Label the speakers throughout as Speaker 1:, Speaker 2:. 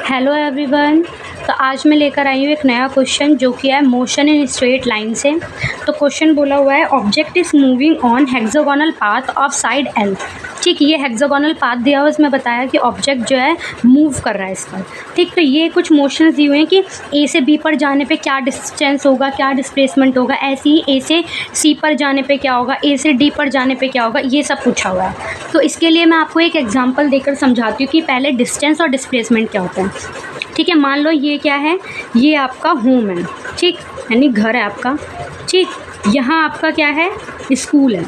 Speaker 1: Hello everyone. तो आज मैं लेकर आई हूँ एक नया क्वेश्चन जो कि है मोशन इन स्ट्रेट लाइन से। तो क्वेश्चन बोला हुआ है object is moving on hexagonal path of side L. ठीक, ये हेक्सागोनल पाथ दिया हुआ, इसमें बताया कि ऑब्जेक्ट जो है मूव कर रहा है इस पर। ठीक, तो ये कुछ मोशंस दिए हुए हैं कि ए से बी पर जाने पे क्या डिस्टेंस होगा, क्या डिस्प्लेसमेंट होगा, ऐसे ही ए से सी पर जाने पे क्या होगा, ए से डी पर जाने पे क्या होगा, ये सब पूछा हुआ है। तो इसके लिए मैं आपको एक एग्जांपल देकर समझाती हूँ कि पहले डिस्टेंस और डिस्प्लेसमेंट क्या होता है। ठीक है, मान लो ये क्या है, ये आपका होम है, ठीक, यानी घर है आपका। ठीक, यहाँ आपका क्या है, स्कूल है।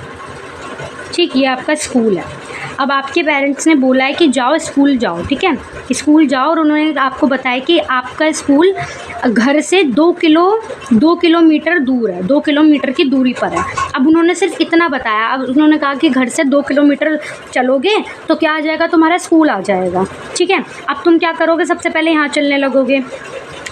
Speaker 1: ठीक, ये आपका स्कूल है। अब आपके पेरेंट्स ने बोला है कि जाओ स्कूल जाओ, ठीक है, स्कूल जाओ, और उन्होंने आपको बताया कि आपका स्कूल घर से 2 किलोमीटर दूर है, 2 किलोमीटर की दूरी पर है। अब उन्होंने सिर्फ इतना बताया। अब उन्होंने कहा कि घर से 2 किलोमीटर चलोगे तो क्या आ जाएगा, तुम्हारा स्कूल आ जाएगा। ठीक है, अब तुम क्या करोगे, सबसे पहले यहाँ चलने लगोगे,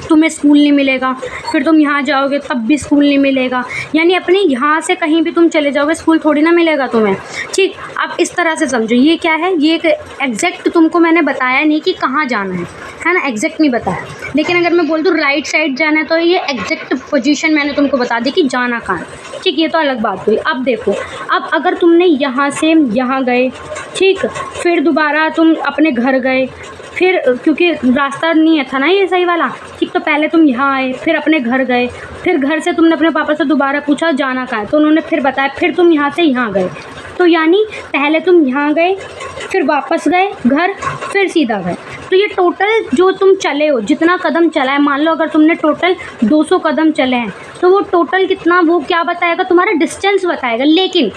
Speaker 1: तुम्हें स्कूल नहीं मिलेगा, फिर तुम यहाँ जाओगे तब भी स्कूल नहीं मिलेगा, यानी अपने यहाँ से कहीं भी तुम चले जाओगे स्कूल थोड़ी ना मिलेगा तुम्हें। ठीक, अब इस तरह से समझो, ये क्या है, ये एक एग्जैक्ट तुमको मैंने बताया नहीं कि कहाँ जाना है ना, एग्जैक्ट नहीं बताया। लेकिन अगर मैं बोल दूँ राइट साइड जाना है तो ये एग्जैक्ट पोजीशन मैंने तुमको बता दी कि जाना कहाँ है। ठीक, ये तो अलग बात हुई। अब देखो, अब अगर तुमने यहाँ से यहाँ गए, ठीक, फिर दोबारा तुम अपने घर गए, फिर क्योंकि रास्ता नहीं है था ना ये सही वाला, ठीक, तो पहले तुम यहाँ आए, फिर अपने घर गए, फिर घर से तुमने अपने पापा से दोबारा पूछा जाना कहाँ है, तो उन्होंने फिर बताया, फिर तुम यहाँ से यहाँ गए। तो यानी पहले तुम यहाँ गए, फिर वापस गए घर, फिर सीधा गए। तो ये टोटल जो तुम चले हो, जितना कदम चला है, मान लो अगर तुमने टोटल 200 कदम चले हैं, तो वो टोटल कितना, वो क्या बताएगा, तुम्हारा डिस्टेंस बताएगा। लेकिन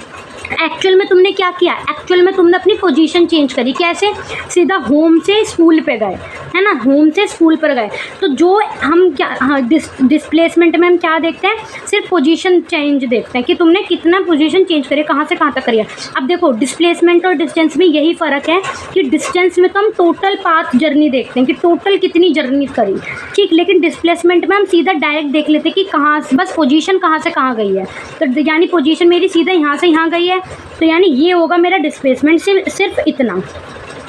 Speaker 1: एक्चुअल में तुमने क्या किया, एक्चुअल में तुमने अपनी पोजीशन चेंज करी। कैसे, सीधा होम से स्कूल पे गए, है ना, होम से स्कूल पर गए। तो जो हम क्या, हाँ, डिस्प्लेसमेंट में हम क्या देखते हैं, सिर्फ पोजीशन चेंज देखते हैं कि तुमने कितना पोजीशन चेंज करे, कहाँ से कहाँ तक करी है। अब देखो, डिस्प्लेसमेंट और डिस्टेंस में यही फ़र्क है कि डिस्टेंस में तो हम टोटल पाथ जर्नी देखते हैं कि टोटल कितनी जर्नी करी, ठीक, लेकिन डिस्प्लेसमेंट में हम सीधा डायरेक्ट देख लेते हैं कि कहाँ, बस पोजीशन कहाँ से कहाँ गई है। तो यानी पोजीशन मेरी सीधा यहाँ से यहाँ गई है, तो यानी ये होगा मेरा डिस्प्लेसमेंट, सिर्फ इतना,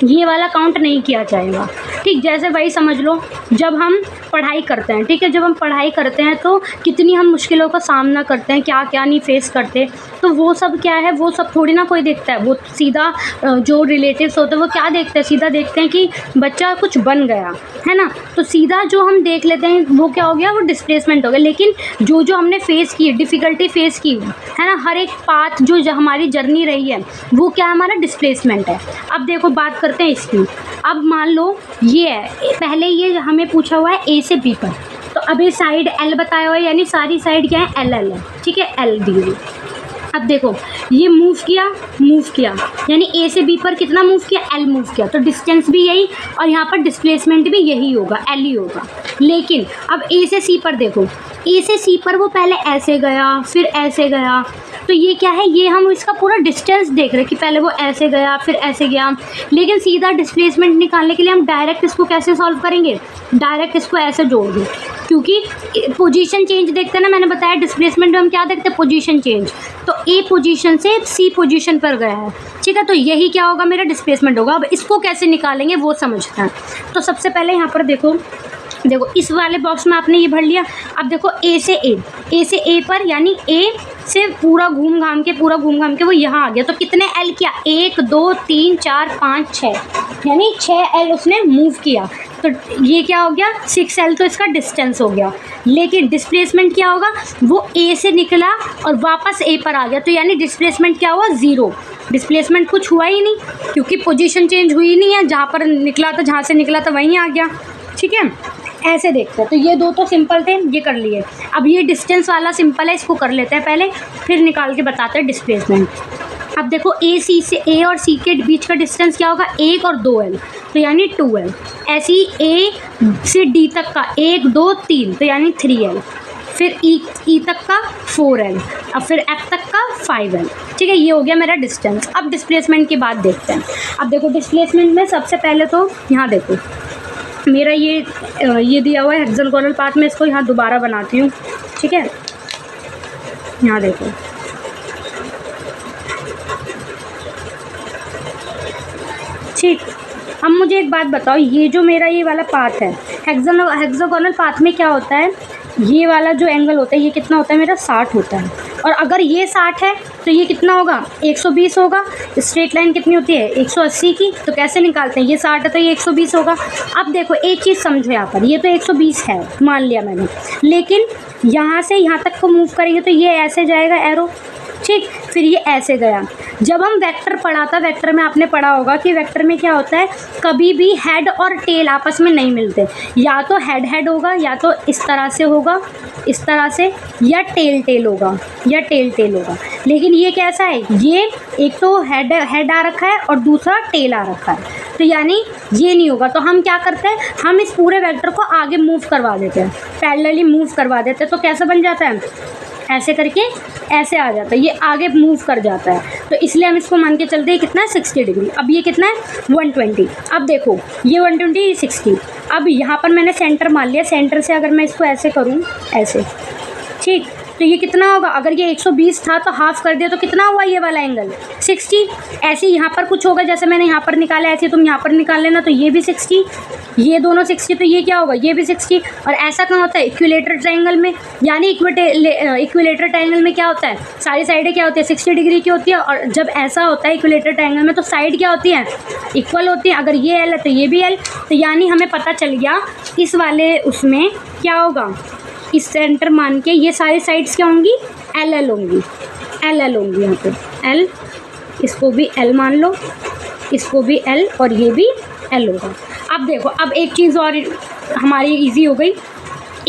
Speaker 1: ये वाला काउंट नहीं किया जाएगा। ठीक, जैसे भाई समझ लो, जब हम पढ़ाई करते हैं, ठीक है, जब हम पढ़ाई करते हैं तो कितनी हम मुश्किलों का सामना करते हैं, क्या क्या नहीं फेस करते, तो वो सब क्या है, वो सब थोड़ी ना कोई देखता है। वो सीधा जो रिलेटिव्स होते हैं वो क्या देखते हैं, सीधा देखते हैं कि बच्चा कुछ बन गया, है ना, तो सीधा जो हम देख लेते हैं वो क्या हो गया, वो डिस्प्लेसमेंट हो गया। लेकिन जो जो हमने फेस की, डिफ़िकल्टी फेस की, है ना, हर एक पाथ जो हमारी जर्नी रही है, वो क्या हमारा डिस्प्लेसमेंट है। अब देखो, बात करते हैं इसकी। अब मान लो ये है, पहले ये हमें पूछा हुआ है ए से बी पर, तो अब ये साइड एल बताया हुआ है, यानी सारी साइड क्या है, एल एल है। ठीक है, एल दी हुई। अब देखो, ये मूव किया, यानी ए से बी पर कितना मूव किया, एल मूव किया, तो डिस्टेंस भी यही और यहाँ पर डिस्प्लेसमेंट भी यही होगा, एल ही होगा। लेकिन अब ए से सी पर देखो, ए से सी पर वो पहले ऐसे गया, फिर ऐसे गया, तो ये क्या है, ये हम इसका पूरा डिस्टेंस देख रहे हैं कि पहले वो ऐसे गया, फिर ऐसे गया। लेकिन सीधा डिस्प्लेसमेंट निकालने के लिए हम डायरेक्ट इसको कैसे सॉल्व करेंगे, डायरेक्ट इसको ऐसे जोड़ दें, क्योंकि पोजीशन चेंज देखते हैं ना, मैंने बताया डिस्प्लेसमेंट में हम क्या देखते हैं, पोजीशन चेंज। तो ए पोजीशन से सी पोजीशन पर गया है, ठीक है, तो यही क्या होगा, मेरा डिस्प्लेसमेंट होगा। अब इसको कैसे निकालेंगे वो समझते हैं। तो सबसे पहले यहाँ पर देखो, इस वाले बॉक्स में आपने ये भर लिया। अब देखो, ए से ए पर, यानी ए से पूरा घूम घाम के वो यहाँ आ गया, तो कितने एल किया, 1 2 3 4 5 6, यानी 6 एल उसने मूव किया। तो ये क्या हो गया, 6 एल, तो इसका डिस्टेंस हो गया। लेकिन डिस्प्लेसमेंट क्या होगा, वो ए से निकला और वापस ए पर आ गया, तो यानी डिस्प्लेसमेंट क्या हुआ, 0। डिस्प्लेसमेंट कुछ हुआ ही नहीं, क्योंकि पोजीशन चेंज हुई नहीं है, जहाँ पर निकला था, जहाँ से निकला था वहीं आ गया। ठीक है, ऐसे देखते हैं। तो ये दो तो सिंपल थे, ये कर लिए। अब ये डिस्टेंस वाला सिंपल है, इसको कर लेते हैं पहले, फिर निकाल के बताते हैं डिस्प्लेसमेंट। अब देखो, ए और सी के बीच का डिस्टेंस क्या होगा, 1 और 2 एल, तो यानी 2 एल। ऐसे ही ए से डी तक का 1 2 3, तो यानी 3 एल। फिर ई तक का 4 एल, अब फिर एफ तक का 5 एल। ठीक है, ये हो गया मेरा डिस्टेंस। अब डिस्प्लेसमेंट की बात देखते हैं। अब देखो, डिस्प्लेसमेंट में सबसे पहले तो यहाँ देखो, मेरा ये दिया हुआ है हेक्सागोनल पाथ में, इसको यहाँ दोबारा बनाती हूँ। ठीक है, यहाँ देखो, ठीक, अब मुझे एक बात बताओ, ये जो मेरा ये वाला पाथ है, हेक्सागोनल पाथ में क्या होता है, ये वाला जो एंगल होता है ये कितना होता है मेरा 60 होता है। और अगर ये 60 है तो ये कितना होगा 120 होगा। स्ट्रेट लाइन कितनी होती है 180 की, तो कैसे निकालते हैं, ये 60 है तो ये 120 होगा। अब देखो एक चीज़ समझो, यहाँ पर ये तो 120 है मान लिया मैंने, लेकिन यहाँ से यहाँ तक को मूव करेंगे तो ये ऐसे जाएगा एरो, ठीक, फिर ये ऐसे गया। जब हम वेक्टर पढ़ा था, वेक्टर में आपने पढ़ा होगा कि वेक्टर में क्या होता है, कभी भी हेड और टेल आपस में नहीं मिलते, या तो हेड हेड होगा, या तो इस तरह से होगा, इस तरह से, या टेल टेल होगा, या टेल टेल होगा। लेकिन ये कैसा है, ये एक तो हेड हेड आ रखा है और दूसरा टेल आ रखा है, तो यानी ये नहीं होगा। तो हम क्या करते हैं, हम इस पूरे वेक्टर को आगे मूव करवा देते हैं, पैरेलली मूव करवा देते हैं। तो कैसा बन जाता है, ऐसे करके ऐसे आ जाता है, ये आगे मूव कर जाता है। तो इसलिए हम इसको मान के चलते हैं कितना है 60 डिग्री। अब ये कितना है 120। अब देखो ये 120 ये 60। अब यहाँ पर मैंने सेंटर मान लिया, सेंटर से अगर मैं इसको ऐसे करूँ ऐसे, ठीक, तो ये कितना होगा, अगर ये 120 था तो हाफ कर दिया तो कितना हुआ ये वाला एंगल 60। ऐसे यहाँ पर कुछ होगा, जैसे मैंने यहाँ पर निकाला ऐसे तुम यहाँ पर निकाल लेना, तो ये भी 60, ये दोनों 60, तो ये क्या होगा ये भी 60। और ऐसा कहाँ होता है इक्विलेटर ट्रायंगल में, यानी इक्विलेटर ट्रायंगल में क्या होता है, सारी साइडें क्या होती है 60 डिग्री की होती है। और जब ऐसा होता है इक्विलेटर ट्रायंगल में तो साइड क्या होती है इक्वल होती है। अगर ये एल है तो ये भी एल, तो यानी हमें पता चल गया इस वाले उसमें क्या होगा, इस सेंटर मान के ये सारी साइड्स क्या होंगी एल एल होंगी, एल एल होंगी। यहाँ पे एल, इसको भी एल मान लो, इसको भी एल, और ये भी एल होगा। अब देखो, अब एक चीज़ और हमारी इजी हो गई,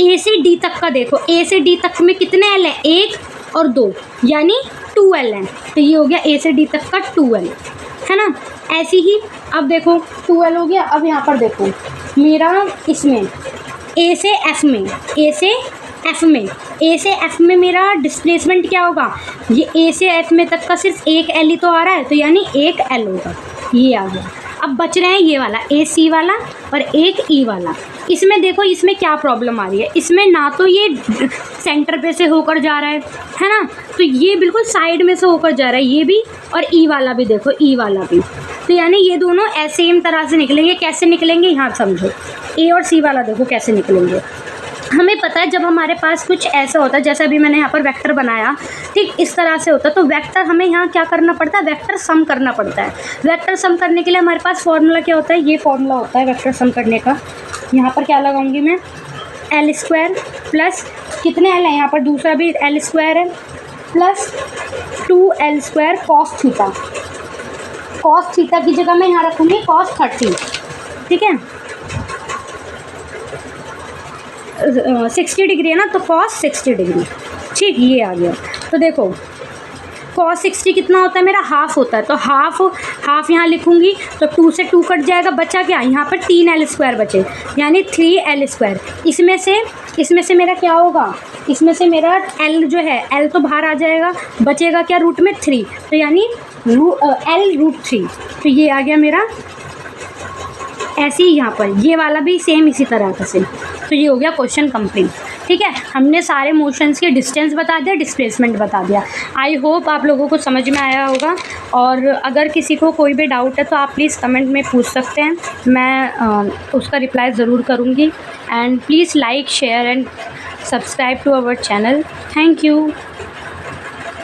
Speaker 1: ए से डी तक का देखो, ए से डी तक में कितने एल हैं 1 और 2, यानी 2 एल हैं। तो ये हो गया ए से डी तक का 2 एल, है ना। ऐसी ही अब देखो 2 एल हो गया। अब यहाँ पर देखो मेरा इसमें ए से एफ में, ए से एफ में, ए से एफ में मेरा डिस्प्लेसमेंट क्या होगा, ये ए से एफ में तक का सिर्फ एक एल ही तो आ रहा है, तो यानी एक एल होगा, ये आ गया। अब बच रहे हैं ये वाला ए सी वाला और एक ई वाला। इसमें देखो इसमें क्या प्रॉब्लम आ रही है, इसमें ना तो ये सेंटर पे से होकर जा रहा है ना, तो ये बिल्कुल साइड में से होकर जा रहा है, ये भी, और ई वाला भी देखो, ई वाला भी। तो यानी ये दोनों सेम तरह से निकलेंगे। कैसे निकलेंगे यहाँ समझो, ए और सी वाला देखो कैसे निकलेंगे। हमें पता है जब हमारे पास कुछ ऐसा होता है, जैसे अभी मैंने यहाँ पर वेक्टर बनाया, ठीक इस तरह से होता है, तो वेक्टर हमें यहाँ क्या करना पड़ता है, वेक्टर सम करना पड़ता है। वेक्टर सम करने के लिए हमारे पास फॉर्मूला क्या होता है, ये फॉर्मूला होता है वेक्टर सम करने का। यहाँ पर क्या लगाऊंगी मैं, एल स्क्वायर प्लस कितने एल है, यहाँ पर दूसरा भी एल स्क्वायर है, plus 2l square cos theta. Cos theta की जगह मैं यहाँ रखूँगी कॉस 30, ठीक है, 60 डिग्री है ना, तो कॉस 60 डिग्री, ठीक, ये आ गया। तो देखो कॉस 60 कितना होता है मेरा, हाफ होता है, तो हाफ यहाँ लिखूँगी, तो 2 से 2 कट जाएगा, बचा क्या, यहाँ पर 3l स्क्वायर बचे, यानी 3l स्क्वायर। इसमें से मेरा क्या होगा, इसमें से मेरा l जो है, l तो बाहर आ जाएगा, बचेगा क्या रूट में 3, तो यानी l√3। तो ये आ गया मेरा। ऐसे ही यहाँ पर ये वाला भी सेम इसी तरह का से। तो ये हो गया क्वेश्चन कंप्लीट, ठीक है। हमने सारे मोशंस के डिस्टेंस बता दिया, डिस्प्लेसमेंट बता दिया। आई होप आप लोगों को समझ में आया होगा, और अगर किसी को कोई भी डाउट है तो आप प्लीज़ कमेंट में पूछ सकते हैं, मैं उसका रिप्लाई ज़रूर करूँगी। And please like, share and subscribe to our channel. Thank you.